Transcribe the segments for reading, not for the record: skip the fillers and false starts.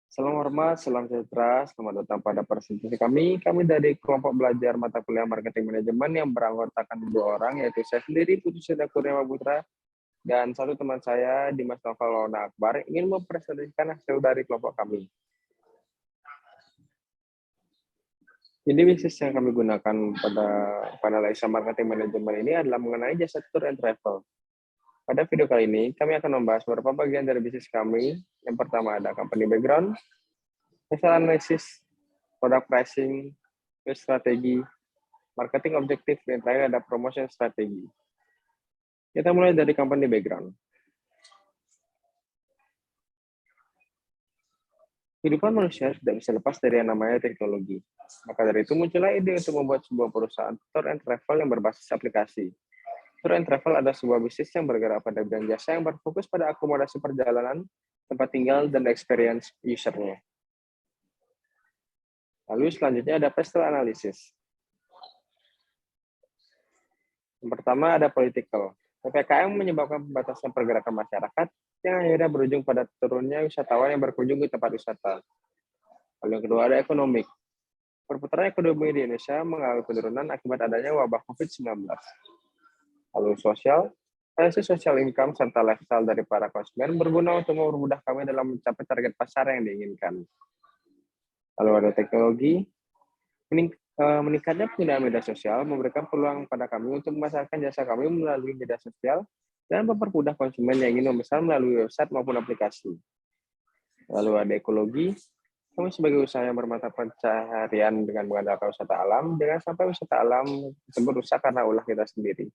Salam hormat, salam sejahtera. Selamat datang pada presentasi kami. Kami dari kelompok belajar mata kuliah marketing manajemen yang beranggotakan 2 orang, yaitu saya sendiri, Putu Seda Kurniawan Putra, dan satu teman saya, Dimas Novel Maulana Akbar, ingin mempresentasikan hasil dari kelompok kami. Jadi bisnis yang kami gunakan pada analisa marketing manajemen ini adalah mengenai jasa tour and travel. Pada video kali ini, kami akan membahas beberapa bagian dari bisnis kami. Yang pertama ada company background, hasil analisis, product pricing, strategi, marketing objektif, dan terakhir ada promotion strategi. Kita mulai dari company background. Kehidupan manusia tidak bisa lepas dari yang namanya teknologi. Maka dari itu muncullah ide untuk membuat sebuah perusahaan tour and travel yang berbasis aplikasi. Tour and travel adalah sebuah bisnis yang bergerak pada bidang jasa yang berfokus pada akomodasi perjalanan, tempat tinggal, dan experience user-nya. Lalu selanjutnya ada pestle analysis. Yang pertama ada political. PPKM menyebabkan pembatasan pergerakan masyarakat yang akhirnya berujung pada turunnya wisatawan yang berkunjung ke tempat wisata. Lalu yang kedua ada ekonomi. Perputaran ekonomi di Indonesia mengalami penurunan akibat adanya wabah COVID-19. Lalu sosial, analisis social income serta lifestyle dari para konsumen berguna untuk mempermudah kami dalam mencapai target pasar yang diinginkan. Lalu ada teknologi, meningkatnya penggunaan media sosial memberikan peluang pada kami untuk memasarkan jasa kami melalui media sosial dan mempermudah konsumen yang ingin memesan melalui website maupun aplikasi. Lalu ada ekologi, kami sebagai usaha yang bermata pencaharian dengan mengandalkan wisata alam, jangan sampai wisata alam tersebut rusak karena ulah kita sendiri.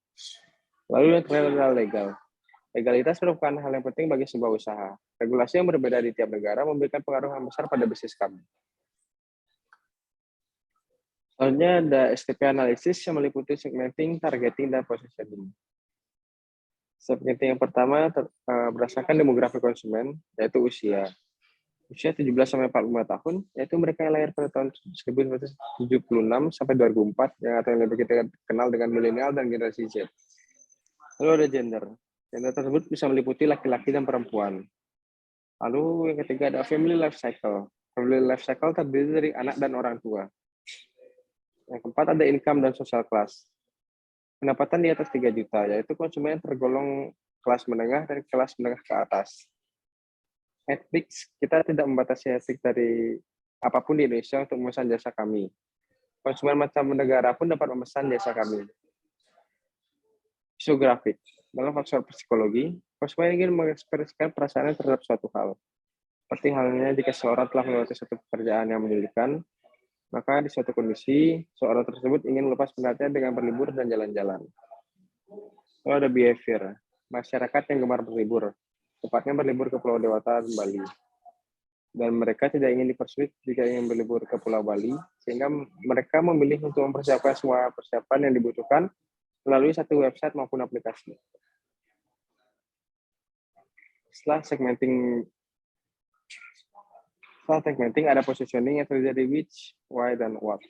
Lalu yang terakhir adalah legal. Legalitas merupakan hal yang penting bagi sebuah usaha. Regulasi yang berbeda di tiap negara memberikan pengaruh yang besar pada bisnis kami. Selanjutnya ada STP analisis yang meliputi segmenting, targeting, dan positioning. Segmenting yang pertama berdasarkan demografi konsumen, yaitu usia 17-45 tahun, yaitu mereka yang lahir pada tahun 1976 sampai 2004, yang atau yang lebih kita kenal dengan milenial dan generasi Z. Lalu ada gender. Gender tersebut bisa meliputi laki-laki dan perempuan. Lalu yang ketiga ada family life cycle. Family life cycle terdiri dari anak dan orang tua. Yang keempat ada income dan social class. Pendapatan di atas 3 juta, yaitu konsumen yang tergolong kelas menengah dan kelas menengah ke atas. Netflix, kita tidak membatasi Netflix dari apapun di Indonesia untuk memesan jasa kami. Konsumen macam negara pun dapat memesan jasa kami. Psikografik, dalam faktor psikologi, konsumen ingin mengekspresikan perasaannya terhadap suatu hal. Seperti halnya jika seorang telah melewati suatu pekerjaan yang menyulitkan, maka di suatu kondisi, seorang tersebut ingin melepas penatnya dengan berlibur dan jalan-jalan. Lalu ada behavior, masyarakat yang gemar berlibur, tepatnya berlibur ke Pulau Dewata dan Bali. Dan mereka tidak ingin dipersulit jika ingin berlibur ke Pulau Bali, sehingga mereka memilih untuk mempersiapkan semua persiapan yang dibutuhkan melalui satu website maupun aplikasi. Setelah segmenting ada positioning yang terdiri dari which, why, dan what.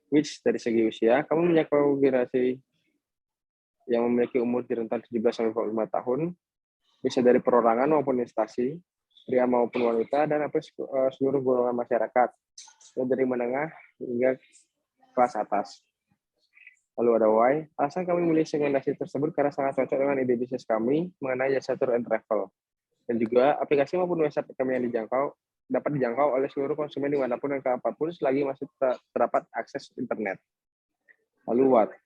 Which dari segi usia, kamu menjangkau generasi yang memiliki umur di rentang 17-45 tahun, bisa dari perorangan maupun instansi, pria maupun wanita, dan seluruh golongan masyarakat, dari menengah hingga kelas atas. Lalu ada why, alasan kami memilih segmentasi tersebut karena sangat cocok dengan ide bisnis kami mengenai jasa tour and travel. Dan juga aplikasi maupun website kami yang dapat dijangkau oleh seluruh konsumen dimanapun dan kapanpun selagi masih terdapat akses internet. Lalu what?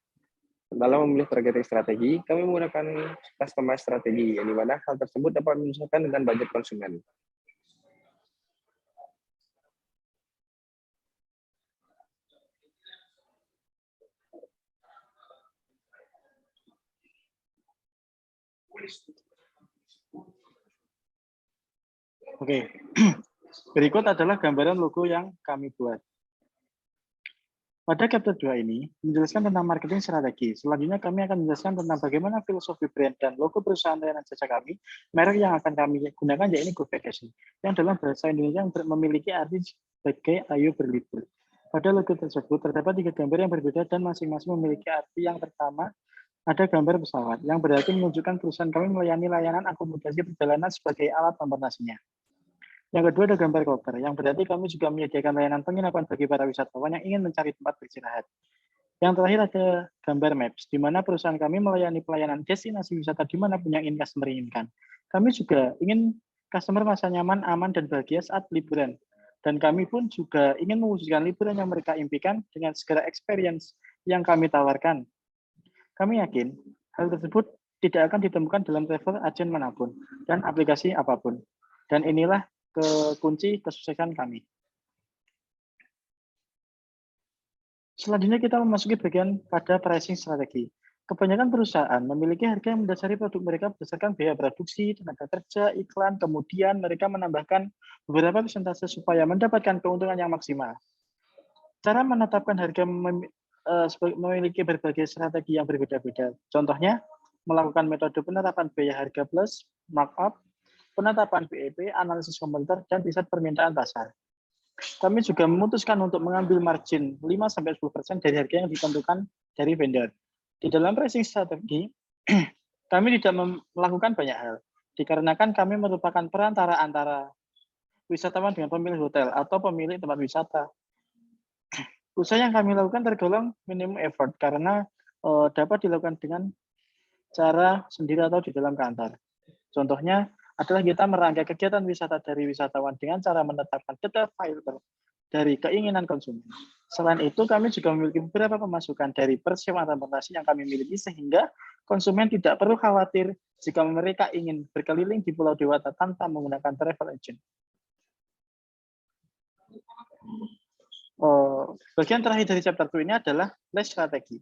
Dalam memilih targeting strategi, kami menggunakan customized strategi, yang dimana hal tersebut dapat menyesuaikan dengan budget konsumen. Oke, berikut adalah gambaran logo yang kami buat. Pada chapter 2 ini, menjelaskan tentang marketing strategi. Selanjutnya kami akan menjelaskan tentang bagaimana filosofi brand dan logo perusahaan layanan jasa kami. Merek yang akan kami gunakan yaitu Go Vacation, yang dalam bahasa Indonesia memiliki arti sebagai ayo berlibur. Pada logo tersebut terdapat 3 gambar yang berbeda dan masing-masing memiliki arti. Yang pertama, ada gambar pesawat, yang berarti menunjukkan perusahaan kami melayani layanan akomodasi perjalanan sebagai alat transportasinya. Yang kedua ada gambar koper, yang berarti kami juga menyediakan layanan penginapan bagi para wisatawan yang ingin mencari tempat beristirahat. Yang terakhir ada gambar maps, di mana perusahaan kami melayani pelayanan destinasi wisata di mana pun yang ingin customer inginkan. Kami juga ingin customer merasa nyaman, aman, dan bahagia saat liburan. Dan kami pun juga ingin mewujudkan liburan yang mereka impikan dengan segala experience yang kami tawarkan. Kami yakin hal tersebut tidak akan ditemukan dalam travel agent manapun dan aplikasi apapun. Dan inilah kunci kesuksesan kami. Selanjutnya kita memasuki bagian pada pricing strategi. Kebanyakan perusahaan memiliki harga yang mendasari produk mereka berdasarkan biaya produksi, tenaga kerja, iklan, kemudian mereka menambahkan beberapa persentase supaya mendapatkan keuntungan yang maksimal. Cara menetapkan harga memiliki berbagai strategi yang berbeda-beda. Contohnya, melakukan metode penetapan biaya harga plus, markup, penetapan BEP, analisis kompetitor, dan riset permintaan pasar. Kami juga memutuskan untuk mengambil margin 5-10% dari harga yang ditentukan dari vendor. Di dalam pricing strategi, kami tidak melakukan banyak hal, dikarenakan kami merupakan perantara antara wisatawan dengan pemilik hotel atau pemilik tempat wisata. Usaha yang kami lakukan tergolong minimum effort karena dapat dilakukan dengan cara sendiri atau di dalam kantor. Contohnya adalah kita merangkai kegiatan wisata dari wisatawan dengan cara menetapkan detail filter dari keinginan konsumen. Selain itu, kami juga memiliki beberapa pemasukan dari persewaan transportasi yang kami miliki sehingga konsumen tidak perlu khawatir jika mereka ingin berkeliling di Pulau Dewata tanpa menggunakan travel agent. Bagian terakhir dari chapter 2 ini adalah list strategi.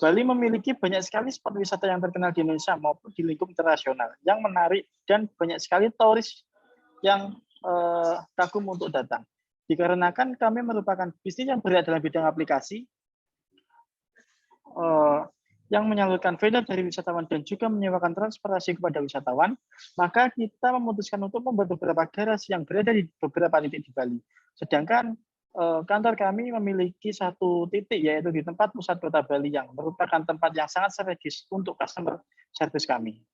Bali memiliki banyak sekali spot wisata yang terkenal di Indonesia maupun di lingkup internasional yang menarik dan banyak sekali turis yang kagum untuk datang. Dikarenakan kami merupakan bisnis yang bergerak dalam bidang aplikasi yang menyalurkan vendor dari wisatawan dan juga menyewakan transportasi kepada wisatawan, maka kita memutuskan untuk membuat beberapa garasi yang berada di beberapa titik di Bali. Sedangkan kantor kami memiliki satu titik, yaitu di tempat pusat kota Bali yang merupakan tempat yang sangat strategis untuk customer service kami.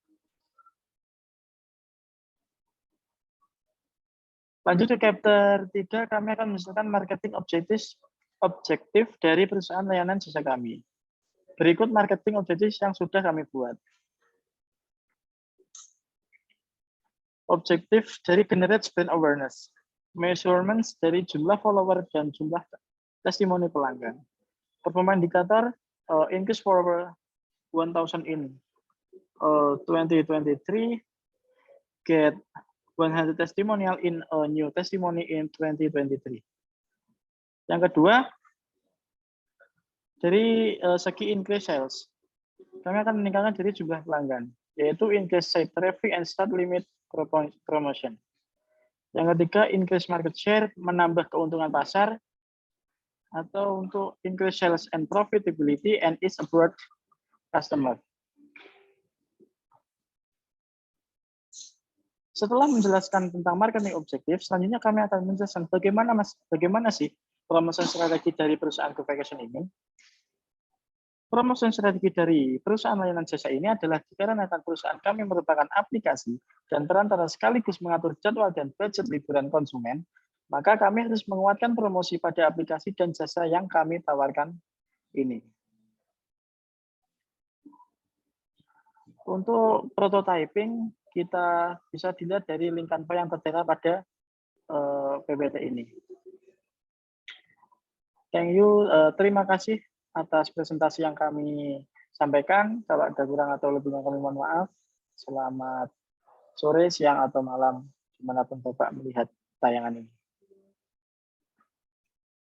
Lanjut ke chapter 3, kami akan menjelaskan marketing objektif dari perusahaan layanan jasa kami. Berikut marketing objektif yang sudah kami buat. Objektif dari generate brand awareness. Measurements dari jumlah follower dan jumlah testimoni pelanggan. Performa indikator increase follower 1,000 in 2023, get 100 testimonial in a new testimony in 2023. Yang kedua, dari segi increase sales, kami akan meningkatkan dari jumlah pelanggan, yaitu increase site traffic and start limit promotion. Yang ketiga, increase market share, menambah keuntungan pasar, atau untuk increase sales and profitability and is abroad customer. Setelah menjelaskan tentang marketing objektif, selanjutnya kami akan menjelaskan bagaimana sih promosi strategi dari perusahaan Go Vacation ini. Promosi strategi dari perusahaan layanan jasa ini adalah dikarenakan perusahaan kami merupakan aplikasi dan perantara sekaligus mengatur jadwal dan budget liburan konsumen, maka kami harus menguatkan promosi pada aplikasi dan jasa yang kami tawarkan ini. Untuk prototyping, kita bisa dilihat dari link Canva yang tertera pada PPT ini. Thank you, terima kasih atas presentasi yang kami sampaikan. Kalau ada kurang atau lebihnya kami mohon maaf. Selamat sore, siang, atau malam, dimanapun Bapak melihat tayangan ini.